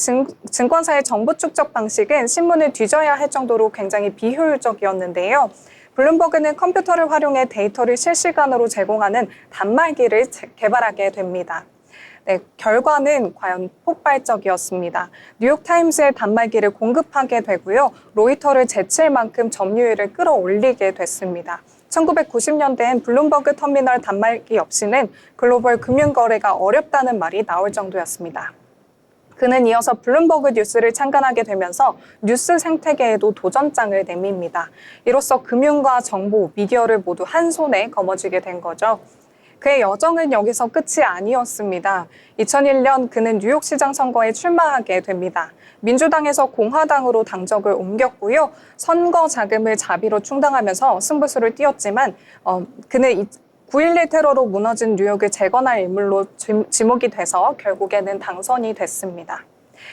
증권사의 정보 축적 방식은 신문을 뒤져야 할 정도로 굉장히 비효율적이었는데요. 블룸버그는 컴퓨터를 활용해 데이터를 실시간으로 제공하는 단말기를 개발하게 됩니다. 네, 결과는 과연 폭발적이었습니다. 뉴욕타임스의 단말기를 공급하게 되고요. 로이터를 제칠 만큼 점유율을 끌어올리게 됐습니다. 1990년대엔 블룸버그 터미널 단말기 없이는 글로벌 금융거래가 어렵다는 말이 나올 정도였습니다. 그는 이어서 블룸버그 뉴스를 창간하게 되면서 뉴스 생태계에도 도전장을 내밉니다. 이로써 금융과 정보, 미디어를 모두 한 손에 거머쥐게 된 거죠. 그의 여정은 여기서 끝이 아니었습니다. 2001년 그는 뉴욕시장 선거에 출마하게 됩니다. 민주당에서 공화당으로 당적을 옮겼고요. 선거 자금을 자비로 충당하면서 승부수를 띄웠지만 그는 9.11 테러로 무너진 뉴욕을 재건할 인물로 지목이 돼서 결국에는 당선이 됐습니다.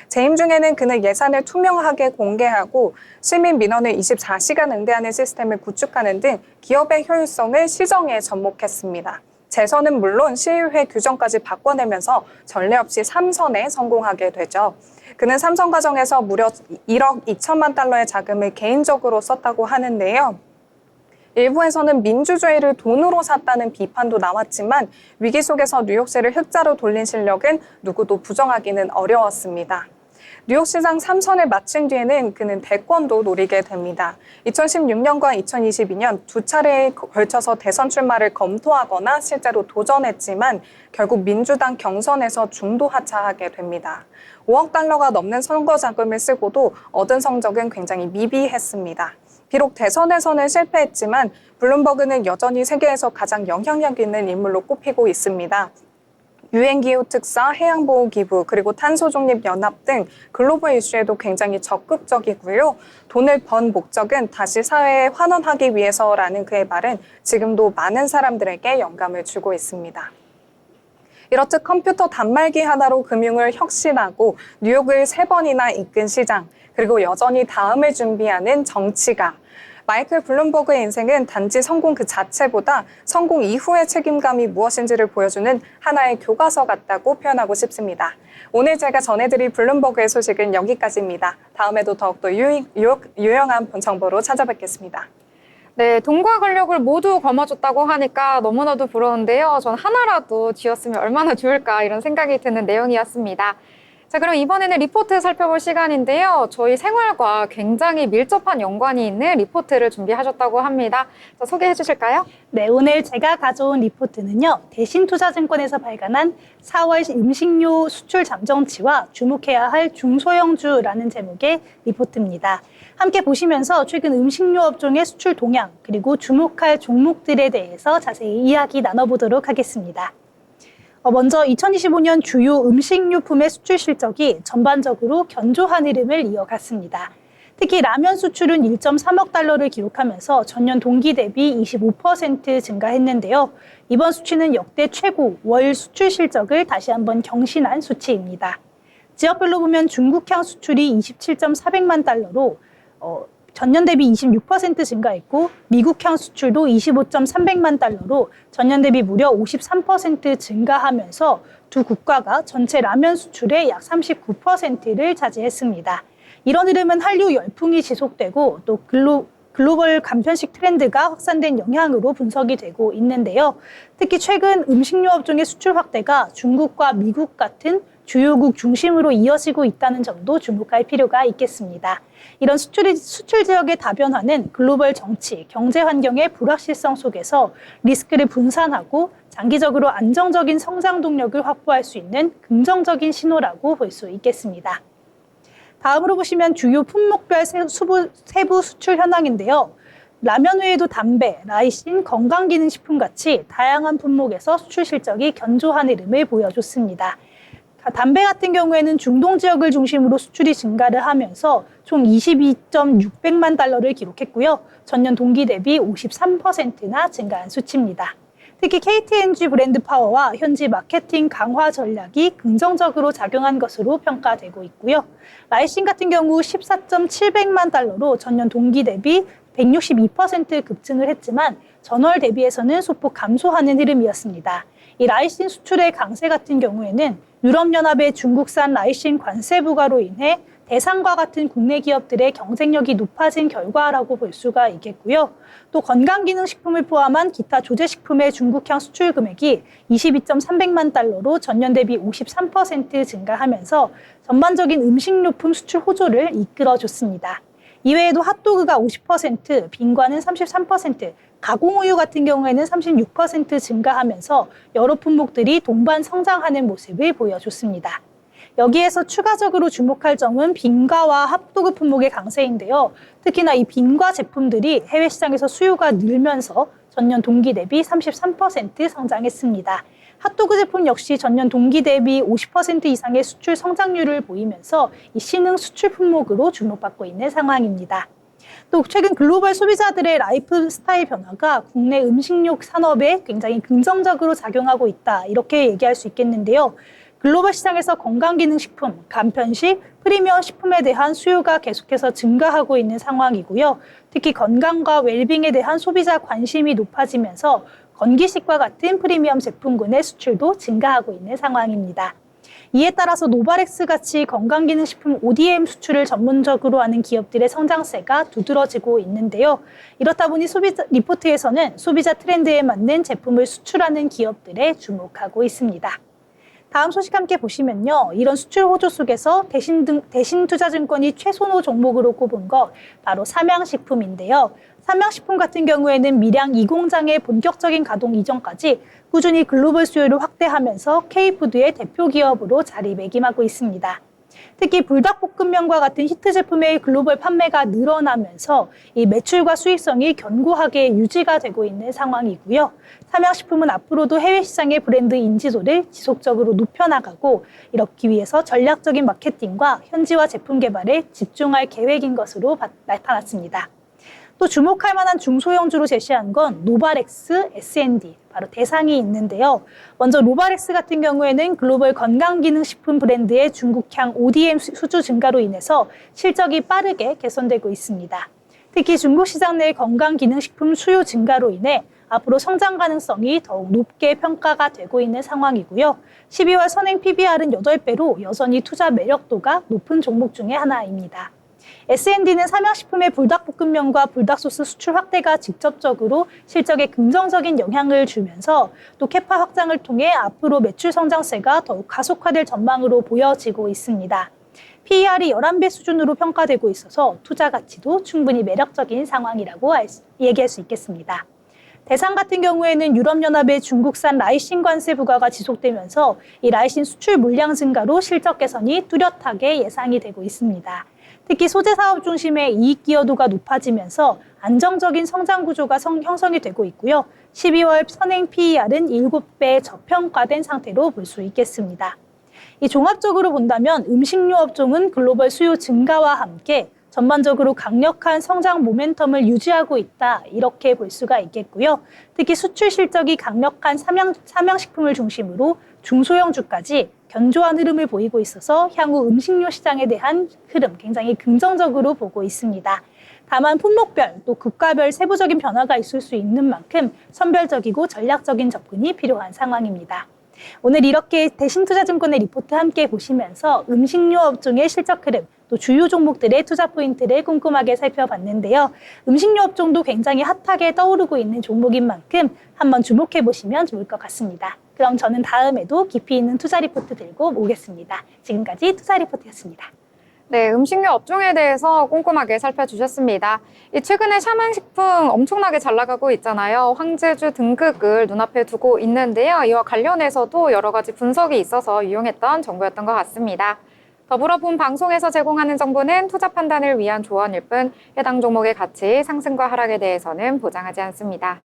재임 중에는 그는 예산을 투명하게 공개하고 시민 민원을 24시간 응대하는 시스템을 구축하는 등 기업의 효율성을 시정에 접목했습니다. 재선은 물론 시의회 규정까지 바꿔내면서 전례 없이 3선에 성공하게 되죠. 그는 3선 과정에서 무려 1억 2천만 달러의 자금을 개인적으로 썼다고 하는데요. 일부에서는 민주주의를 돈으로 샀다는 비판도 나왔지만 위기 속에서 뉴욕시를 흑자로 돌린 실력은 누구도 부정하기는 어려웠습니다. 뉴욕시장 3선을 마친 뒤에는 그는 대권도 노리게 됩니다. 2016년과 2022년 두 차례에 걸쳐서 대선 출마를 검토하거나 실제로 도전했지만 결국 민주당 경선에서 중도 하차하게 됩니다. 5억 달러가 넘는 선거 자금을 쓰고도 얻은 성적은 굉장히 미비했습니다. 비록 대선에서는 실패했지만 블룸버그는 여전히 세계에서 가장 영향력 있는 인물로 꼽히고 있습니다. 유엔기후 특사, 해양보호기부, 그리고 탄소중립연합 등 글로벌 이슈에도 굉장히 적극적이고요. 돈을 번 목적은 다시 사회에 환원하기 위해서라는 그의 말은 지금도 많은 사람들에게 영감을 주고 있습니다. 이렇듯 컴퓨터 단말기 하나로 금융을 혁신하고 뉴욕을 3번이나 이끈 시장, 그리고 여전히 다음을 준비하는 정치가, 마이클 블룸버그의 인생은 단지 성공 그 자체보다 성공 이후의 책임감이 무엇인지를 보여주는 하나의 교과서 같다고 표현하고 싶습니다. 오늘 제가 전해드릴 블룸버그의 소식은 여기까지입니다. 다음에도 더욱더 유용한 정보로 찾아뵙겠습니다. 네, 돈과 권력을 모두 거머쥐었다고 하니까 너무나도 부러운데요. 전 하나라도 쥐었으면 얼마나 좋을까 이런 생각이 드는 내용이었습니다. 자, 그럼 이번에는 리포트 살펴볼 시간인데요. 저희 생활과 굉장히 밀접한 연관이 있는 리포트를 준비하셨다고 합니다. 자, 소개해 주실까요? 네, 오늘 제가 가져온 리포트는요. 대신투자증권에서 발간한 4월 음식료 수출 잠정치와 주목해야 할 중소형주라는 제목의 리포트입니다. 함께 보시면서 최근 음식료 업종의 수출 동향 그리고 주목할 종목들에 대해서 자세히 이야기 나눠보도록 하겠습니다. 먼저 2025년 주요 음식료품의 수출 실적이 전반적으로 견조한 흐름을 이어갔습니다. 특히 라면 수출은 1.3억 달러를 기록하면서 전년 동기 대비 25% 증가했는데요. 이번 수치는 역대 최고 월 수출 실적을 다시 한번 경신한 수치입니다. 지역별로 보면 중국향 수출이 27.400만 달러로 전년 대비 26% 증가했고 미국향 수출도 25.300만 달러로 전년 대비 무려 53% 증가하면서 두 국가가 전체 라면 수출의 약 39%를 차지했습니다. 이런 흐름은 한류 열풍이 지속되고 또 글로벌 간편식 트렌드가 확산된 영향으로 분석이 되고 있는데요. 특히 최근 음식료 업종의 수출 확대가 중국과 미국 같은 주요국 중심으로 이어지고 있다는 점도 주목할 필요가 있겠습니다. 이런 수출 지역의 다변화는 글로벌 정치, 경제 환경의 불확실성 속에서 리스크를 분산하고 장기적으로 안정적인 성장 동력을 확보할 수 있는 긍정적인 신호라고 볼 수 있겠습니다. 다음으로 보시면 주요 품목별 세부 수출 현황인데요. 라면 외에도 담배, 라이신, 건강기능식품 같이 다양한 품목에서 수출 실적이 견조한 흐름을 보여줬습니다. 담배 같은 경우에는 중동 지역을 중심으로 수출이 증가를 하면서 총 22.600만 달러를 기록했고요. 전년 동기 대비 53%나 증가한 수치입니다. 특히 KT&G 브랜드 파워와 현지 마케팅 강화 전략이 긍정적으로 작용한 것으로 평가되고 있고요. 라이신 같은 경우 14.700만 달러로 전년 동기 대비 162% 급증을 했지만 전월 대비해서는 소폭 감소하는 흐름이었습니다. 이 라이신 수출의 강세 같은 경우에는 유럽연합의 중국산 라이신 관세 부과로 인해 대상과 같은 국내 기업들의 경쟁력이 높아진 결과라고 볼 수가 있겠고요. 또 건강기능식품을 포함한 기타 조제식품의 중국향 수출 금액이 22.300만 달러로 전년 대비 53% 증가하면서 전반적인 음식료품 수출 호조를 이끌어줬습니다. 이외에도 핫도그가 50%, 빙과는 33%, 가공우유 같은 경우에는 36% 증가하면서 여러 품목들이 동반 성장하는 모습을 보여줬습니다. 여기에서 추가적으로 주목할 점은 빙과와 핫도그 품목의 강세인데요. 특히나 이 빙과 제품들이 해외 시장에서 수요가 늘면서 전년 동기 대비 33% 성장했습니다. 핫도그 제품 역시 전년 동기 대비 50% 이상의 수출 성장률을 보이면서 이 신흥 수출 품목으로 주목받고 있는 상황입니다. 또 최근 글로벌 소비자들의 라이프 스타일 변화가 국내 음식료 산업에 굉장히 긍정적으로 작용하고 있다, 이렇게 얘기할 수 있겠는데요. 글로벌 시장에서 건강기능식품, 간편식, 프리미엄 식품에 대한 수요가 계속해서 증가하고 있는 상황이고요. 특히 건강과 웰빙에 대한 소비자 관심이 높아지면서 건기식과 같은 프리미엄 제품군의 수출도 증가하고 있는 상황입니다. 이에 따라서 노바렉스 같이 건강기능식품 ODM 수출을 전문적으로 하는 기업들의 성장세가 두드러지고 있는데요. 이렇다 보니 리포트에서는 소비자 트렌드에 맞는 제품을 수출하는 기업들에 주목하고 있습니다. 다음 소식 함께 보시면요. 이런 수출 호조 속에서 대신투자증권이 최선호 종목으로 꼽은 것, 바로 삼양식품인데요. 삼양식품 같은 경우에는 밀양 2공장의 본격적인 가동 이전까지 꾸준히 글로벌 수요를 확대하면서 K푸드의 대표 기업으로 자리매김하고 있습니다. 특히 불닭볶음면과 같은 히트 제품의 글로벌 판매가 늘어나면서 이 매출과 수익성이 견고하게 유지가 되고 있는 상황이고요. 삼양식품은 앞으로도 해외 시장의 브랜드 인지도를 지속적으로 높여나가고 이렇기 위해서 전략적인 마케팅과 현지화 제품 개발에 집중할 계획인 것으로 나타났습니다. 또 주목할 만한 중소형주로 제시한 건 노바렉스, S&D, 바로 대상이 있는데요. 먼저 노바렉스 같은 경우에는 글로벌 건강기능식품 브랜드의 중국향 ODM 수주 증가로 인해서 실적이 빠르게 개선되고 있습니다. 특히 중국 시장 내 건강기능식품 수요 증가로 인해 앞으로 성장 가능성이 더욱 높게 평가가 되고 있는 상황이고요. 12월 선행 PBR은 8배로 여전히 투자 매력도가 높은 종목 중에 하나입니다. S&D는 삼양식품의 불닭볶음면과 불닭소스 수출 확대가 직접적으로 실적에 긍정적인 영향을 주면서 또 캐파 확장을 통해 앞으로 매출 성장세가 더욱 가속화될 전망으로 보여지고 있습니다. PER이 11배 수준으로 평가되고 있어서 투자 가치도 충분히 매력적인 상황이라고 얘기할 수 있겠습니다. 대상 같은 경우에는 유럽연합의 중국산 라이신 관세 부과가 지속되면서 이 라이신 수출 물량 증가로 실적 개선이 뚜렷하게 예상이 되고 있습니다. 특히 소재 사업 중심의 이익 기여도가 높아지면서 안정적인 성장 구조가 형성이 되고 있고요. 12월 선행 PER은 7배 저평가된 상태로 볼 수 있겠습니다. 이 종합적으로 본다면 음식료 업종은 글로벌 수요 증가와 함께 전반적으로 강력한 성장 모멘텀을 유지하고 있다, 이렇게 볼 수가 있겠고요. 특히 수출 실적이 강력한 삼양식품을 중심으로 중소형주까지 견조한 흐름을 보이고 있어서 향후 음식료 시장에 대한 흐름 굉장히 긍정적으로 보고 있습니다. 다만 품목별 또 국가별 세부적인 변화가 있을 수 있는 만큼 선별적이고 전략적인 접근이 필요한 상황입니다. 오늘 이렇게 대신투자증권의 리포트 함께 보시면서 음식료 업종의 실적 흐름, 또 주요 종목들의 투자 포인트를 꼼꼼하게 살펴봤는데요. 음식료 업종도 굉장히 핫하게 떠오르고 있는 종목인 만큼 한번 주목해 보시면 좋을 것 같습니다. 그럼 저는 다음에도 깊이 있는 투자 리포트 들고 오겠습니다. 지금까지 투자 리포트였습니다. 네, 음식료 업종에 대해서 꼼꼼하게 살펴주셨습니다. 최근에 샤만식품 엄청나게 잘 나가고 있잖아요. 황제주 등극을 눈앞에 두고 있는데요. 이와 관련해서도 여러 가지 분석이 있어서 유용했던 정보였던 것 같습니다. 더불어 본 방송에서 제공하는 정보는 투자 판단을 위한 조언일 뿐 해당 종목의 가치, 상승과 하락에 대해서는 보장하지 않습니다.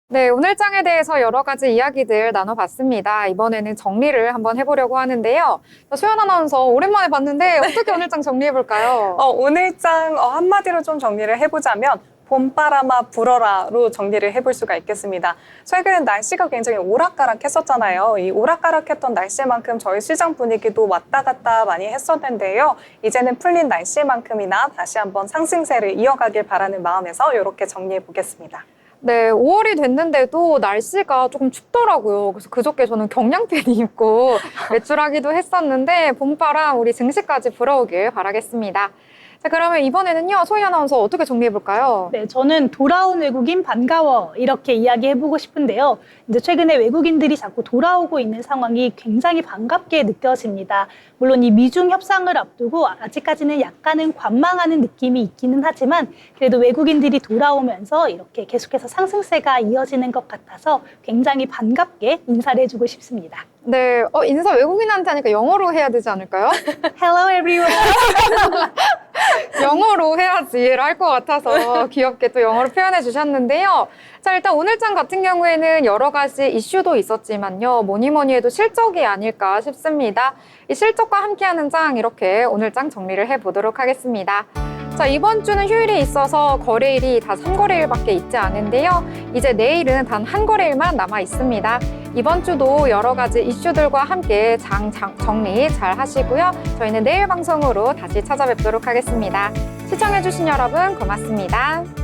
네, 오늘 장에 대해서 여러 가지 이야기들 나눠봤습니다. 이번에는 정리를 한번 해보려고 하는데요. 소연 아나운서 오랜만에 봤는데 어떻게 오늘 장 정리해볼까요? 오늘 장 한마디로 좀 정리를 해보자면 봄바람아 불어라로 정리를 해볼 수가 있겠습니다. 최근 날씨가 굉장히 오락가락했었잖아요. 이 오락가락했던 날씨만큼 저희 시장 분위기도 왔다 갔다 많이 했었는데요. 이제는 풀린 날씨만큼이나 다시 한번 상승세를 이어가길 바라는 마음에서 이렇게 정리해 보겠습니다. 네, 5월이 됐는데도 날씨가 조금 춥더라고요. 그래서 그저께 저는 경량팬 입고 외출하기도 했었는데 봄바람 우리 증시까지 불어오길 바라겠습니다. 자, 그러면 이번에는요, 소희 아나운서 어떻게 정리해볼까요? 네, 저는 돌아온 외국인 반가워 이렇게 이야기해보고 싶은데요. 이제 최근에 외국인들이 자꾸 돌아오고 있는 상황이 굉장히 반갑게 느껴집니다. 물론 이 미중 협상을 앞두고 아직까지는 약간은 관망하는 느낌이 있기는 하지만 그래도 외국인들이 돌아오면서 이렇게 계속해서 상승세가 이어지는 것 같아서 굉장히 반갑게 인사를 해주고 싶습니다. 네, 인사 외국인한테 하니까 영어로 해야 되지 않을까요? Hello everyone. 영어로 해야지 이해를 할 것 같아서 귀엽게 또 영어로 표현해 주셨는데요. 자, 일단 오늘 장 같은 경우에는 여러 가지 이슈도 있었지만요. 뭐니 해도 실적이 아닐까 싶습니다. 이 실적과 함께하는 장 이렇게 오늘 장 정리를 해보도록 하겠습니다. 자, 이번 주는 휴일이 있어서 거래일이 다 3거래일밖에 있지 않은데요. 이제 내일은 단 한 거래일만 남아 있습니다. 이번 주도 여러 가지 이슈들과 함께 장 정리 잘 하시고요. 저희는 내일 방송으로 다시 찾아뵙도록 하겠습니다. 시청해주신 여러분 고맙습니다.